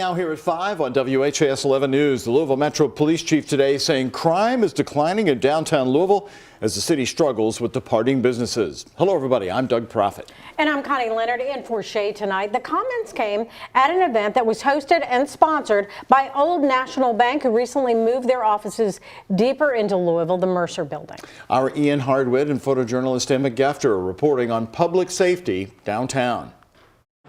Now here at 5 on WHAS 11 News, the Louisville Metro Police Chief today saying crime is declining in downtown Louisville as the city struggles with departing businesses. Hello everybody, I'm Doug Proffitt. And I'm Connie Leonard in for Shay tonight. The comments came at an event that was hosted and sponsored by Old National Bank, who recently moved their offices deeper into Louisville, the Mercer building. Our Ian Hardwitt and photojournalist Emma Gefter are reporting on public safety downtown.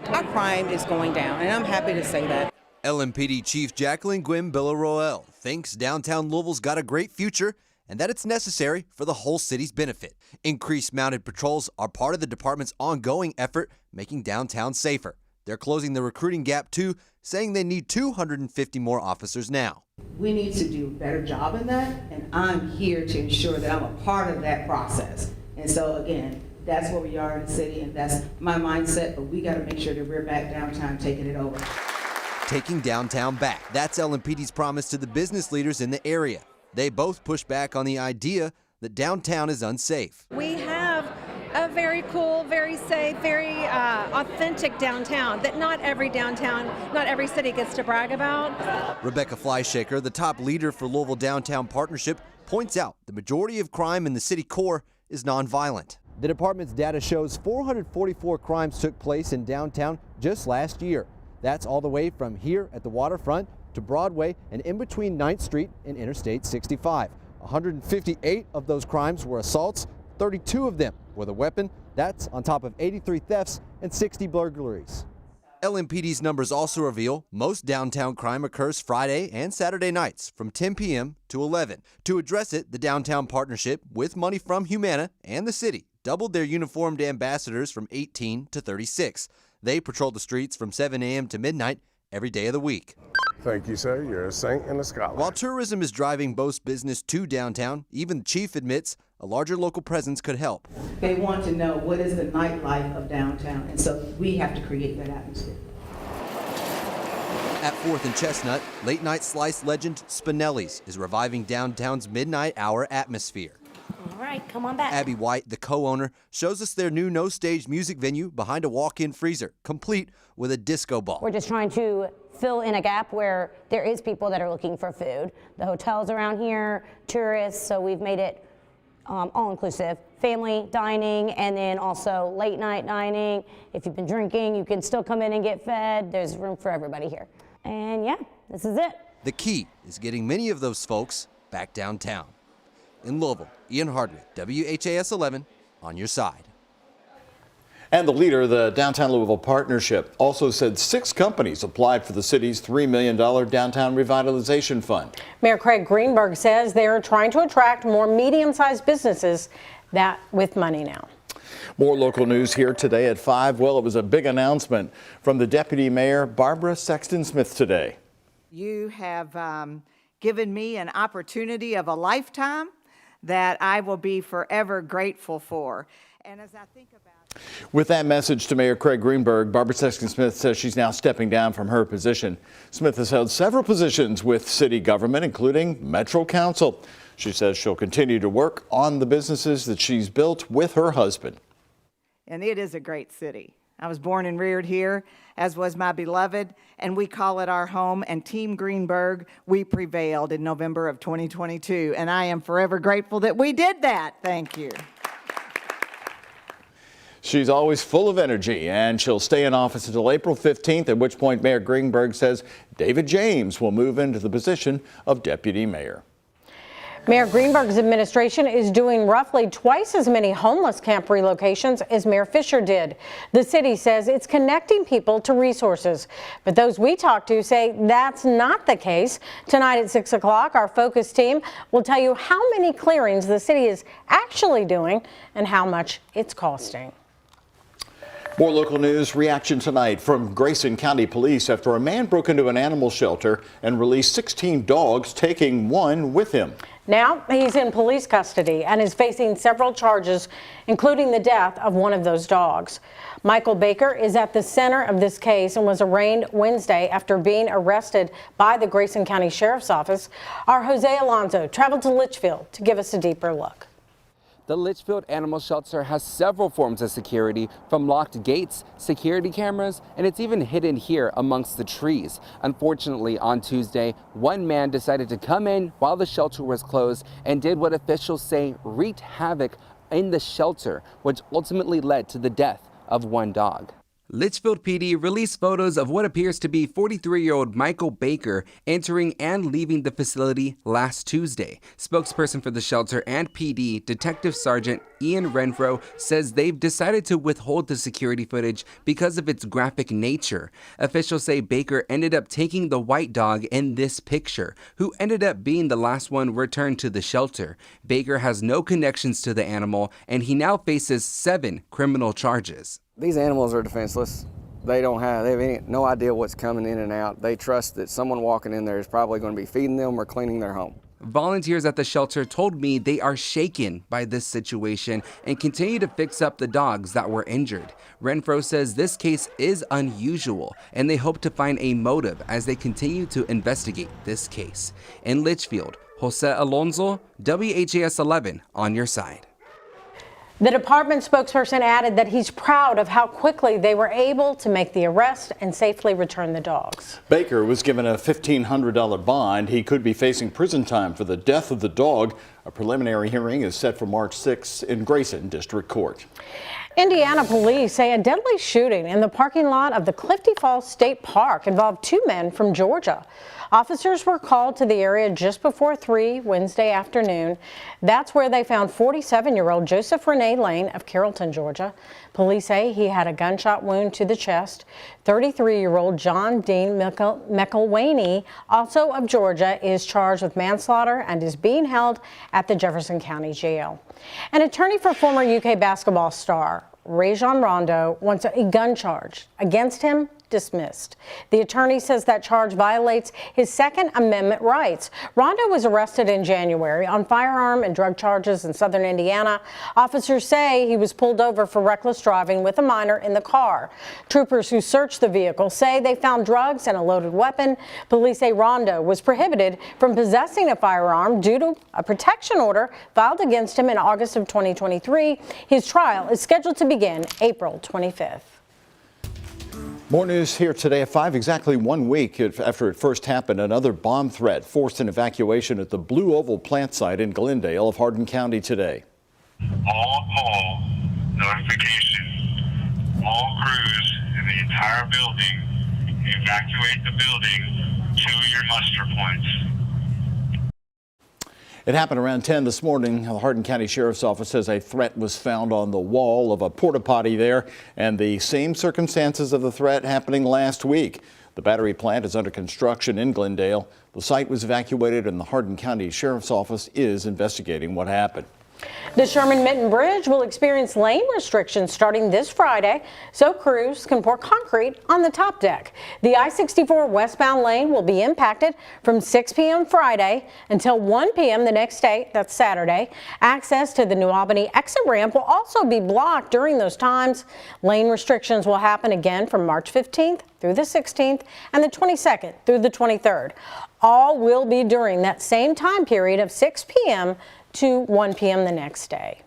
Our crime is going down, and I'm happy to say that. LMPD Chief Jacqueline Gwynn Villaroel thinks downtown Louisville's got a great future and that it's necessary for the whole city's benefit. Increased mounted patrols are part of the department's ongoing effort making downtown safer. They're closing the recruiting gap too, saying they need 250 more officers now. We need to do a better job in that, and I'm here to ensure that I'm a part of that process. And so again, that's where we are in the city, and that's my mindset, but we got to make sure that we're back downtown taking it over. Taking downtown back. That's LMPD's promise to the business leaders in the area. They both push back on the idea that downtown is unsafe. We have a very cool, very safe, very authentic downtown that not every city gets to brag about. Rebecca Flyshaker, the top leader for Louisville Downtown Partnership, points out the majority of crime in the city core is nonviolent. The department's data shows 444 crimes took place in downtown just last year. That's all the way from here at the waterfront to Broadway and in between 9th Street and Interstate 65. 158 of those crimes were assaults, 32 of them with a weapon. That's on top of 83 thefts and 60 burglaries. LMPD's numbers also reveal most downtown crime occurs Friday and Saturday nights from 10 p.m. to 11. To address it, the Downtown Partnership, with money from Humana and the city, doubled their uniformed ambassadors from 18 to 36. They patrol the streets from 7 a.m. to midnight every day of the week. Thank you, sir. You're a saint and a scholar. While tourism is driving most business to downtown, even the chief admits a larger local presence could help. They want to know what is the nightlife of downtown, and so we have to create that atmosphere. At 4th and Chestnut, late-night slice legend Spinelli's is reviving downtown's midnight hour atmosphere. All right, come on back. Abby White, the co-owner, shows us their new no-stage music venue behind a walk-in freezer, complete with a disco ball. We're just trying to fill in a gap where there is people that are looking for food. The hotels around here, tourists, so we've made it all-inclusive. Family dining and then also late-night dining. If you've been drinking, you can still come in and get fed. There's room for everybody here. And yeah, this is it. The key is getting many of those folks back downtown. In Louisville, Ian Hardwick, WHAS 11, on your side. And the leader of the Downtown Louisville Partnership also said 6 companies applied for the city's $3 million downtown revitalization fund. Mayor Craig Greenberg says they're trying to attract more medium-sized businesses that with money now. More local news here today at 5. Well, it was a big announcement from the Deputy Mayor Barbara Sexton-Smith today. You have given me an opportunity of a lifetime that I will be forever grateful for. And as I think about With that message to Mayor Craig Greenberg, Barbara Sexton-Smith says she's now stepping down from her position. Smith has held several positions with city government, including Metro Council. She says she'll continue to work on the businesses that she's built with her husband. And it is a great city. I was born and reared here, as was my beloved, and we call it our home. And Team Greenberg, we prevailed in November of 2022, and I am forever grateful that we did that. Thank you. She's always full of energy, and she'll stay in office until April 15th, at which point Mayor Greenberg says David James will move into the position of deputy mayor. Mayor Greenberg's administration is doing roughly twice as many homeless camp relocations as Mayor Fisher did. The city says it's connecting people to resources, but those we talked to say that's not the case. Tonight at 6 o'clock, our focus team will tell you how many clearings the city is actually doing and how much it's costing. More local news reaction tonight from Grayson County Police after a man broke into an animal shelter and released 16 dogs, taking one with him. Now he's in police custody and is facing several charges, including the death of one of those dogs. Michael Baker is at the center of this case and was arraigned Wednesday after being arrested by the Grayson County Sheriff's Office. Our Jose Alonso traveled to Litchfield to give us a deeper look. The Litchfield Animal Shelter has several forms of security, from locked gates, security cameras, and it's even hidden here amongst the trees. Unfortunately, on Tuesday, one man decided to come in while the shelter was closed and did what officials say wreaked havoc in the shelter, which ultimately led to the death of one dog. Litchfield PD released photos of what appears to be 43-year-old Michael Baker entering and leaving the facility last Tuesday. Spokesperson for the shelter and PD, Detective Sergeant Ian Renfro, says they've decided to withhold the security footage because of its graphic nature. Officials say Baker ended up taking the white dog in this picture, who ended up being the last one returned to the shelter. Baker has no connections to the animal, and he now faces 7 criminal charges. These animals are defenseless. They have no idea what's coming in and out. They trust that someone walking in there is probably going to be feeding them or cleaning their home. Volunteers at the shelter told me they are shaken by this situation and continue to fix up the dogs that were injured. Renfro says this case is unusual and they hope to find a motive as they continue to investigate this case. In Litchfield, Jose Alonso, WHAS11 on your side. The department spokesperson added that he's proud of how quickly they were able to make the arrest and safely return the dogs. Baker was given a $1,500 bond. He could be facing prison time for the death of the dog. A preliminary hearing is set for March 6 in Grayson District Court. Indiana police say a deadly shooting in the parking lot of the Clifty Falls State Park involved 2 men from Georgia. Officers were called to the area just before 3 Wednesday afternoon. That's where they found 47-year-old Joseph Renee Lane of Carrollton, Georgia. Police say he had a gunshot wound to the chest. 33-year-old John Dean McElwaney, also of Georgia, is charged with manslaughter and is being held at the Jefferson County Jail. An attorney for former UK basketball star Rajon Rondo wants a gun charge against him dismissed. The attorney says that charge violates his Second Amendment rights. Rondo was arrested in January on firearm and drug charges in southern Indiana. Officers say he was pulled over for reckless driving with a minor in the car. Troopers who searched the vehicle say they found drugs and a loaded weapon. Police say Rondo was prohibited from possessing a firearm due to a protection order filed against him in August of 2023. His trial is scheduled to begin April 25th. More news here today at 5, exactly 1 week after it first happened. Another bomb threat forced an evacuation at the Blue Oval plant site in Glendale of Hardin County today. All call notification. All crews in the entire building evacuate the building to your muster points. It happened around 10 this morning. The Hardin County Sheriff's Office says a threat was found on the wall of a porta potty there, and the same circumstances of the threat happening last week. The battery plant is under construction in Glendale. The site was evacuated and the Hardin County Sheriff's Office is investigating what happened. The Sherman-Minton Bridge will experience lane restrictions starting this Friday, so crews can pour concrete on the top deck. The I-64 westbound lane will be impacted from 6 p.m. Friday until 1 p.m. the next day, that's Saturday. Access to the New Albany exit ramp will also be blocked during those times. Lane restrictions will happen again from March 15th through the 16th and the 22nd through the 23rd. All will be during that same time period of 6 p.m. to 1 p.m. the next day.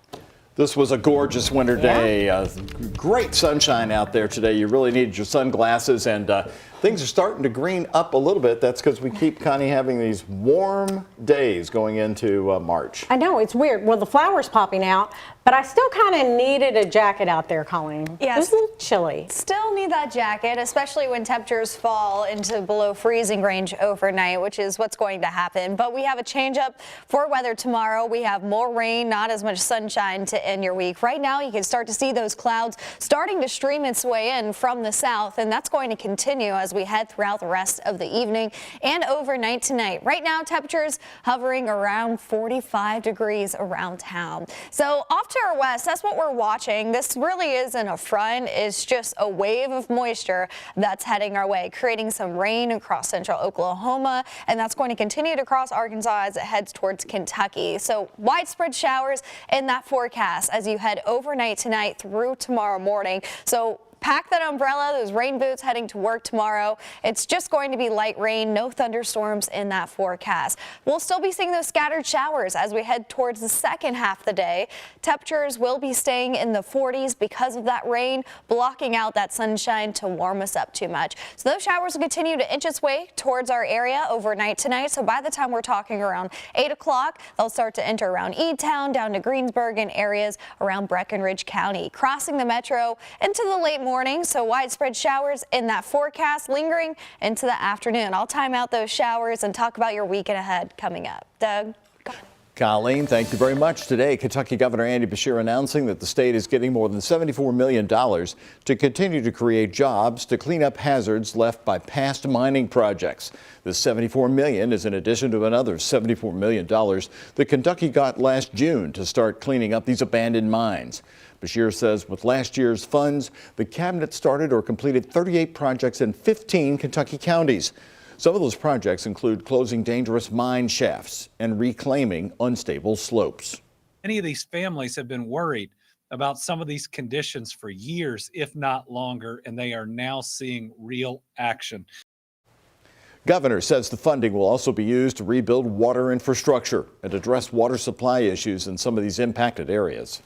This was a gorgeous winter day. Great sunshine out there today. You really needed your sunglasses, and things are starting to green up a little bit. That's because we keep kind of having these warm days going into March. I know, it's weird. Well, the flowers popping out, but I still kind of needed a jacket out there, Colleen. Yes. It was a little chilly. Still need that jacket, especially when temperatures fall into below freezing range overnight, which is what's going to happen. But we have a change up for weather tomorrow. We have more rain, not as much sunshine to end your week. Right now, you can start to see those clouds starting to stream its way in from the south, and that's going to continue as we head throughout the rest of the evening and overnight tonight. Right now, temperatures hovering around 45 degrees around town. So off to our west, that's what we're watching. This really isn't a front. It's just a wave of moisture that's heading our way, creating some rain across central Oklahoma, and that's going to continue to cross Arkansas as it heads towards Kentucky. So widespread showers in that forecast as you head overnight tonight through tomorrow morning. So pack that umbrella, those rain boots heading to work tomorrow. It's just going to be light rain, no thunderstorms in that forecast. We'll still be seeing those scattered showers as we head towards the second half of the day. Temperatures will be staying in the 40s because of that rain, blocking out that sunshine to warm us up too much. So those showers will continue to inch its way towards our area overnight tonight. So by the time we're talking around 8 o'clock, they'll start to enter around E-Town, down to Greensburg and areas around Breckenridge County, crossing the metro into the late morning. So widespread showers in that forecast lingering into the afternoon. I'll time out those showers and talk about your weekend ahead coming up. Doug? Colleen, thank you very much. Today, Kentucky Governor Andy Beshear announcing that the state is getting more than $74 million to continue to create jobs to clean up hazards left by past mining projects. The $74 million is in addition to another $74 million that Kentucky got last June to start cleaning up these abandoned mines. Beshear says with last year's funds, the cabinet started or completed 38 projects in 15 Kentucky counties. Some of those projects include closing dangerous mine shafts and reclaiming unstable slopes. Many of these families have been worried about some of these conditions for years, if not longer, and they are now seeing real action. Governor says the funding will also be used to rebuild water infrastructure and address water supply issues in some of these impacted areas.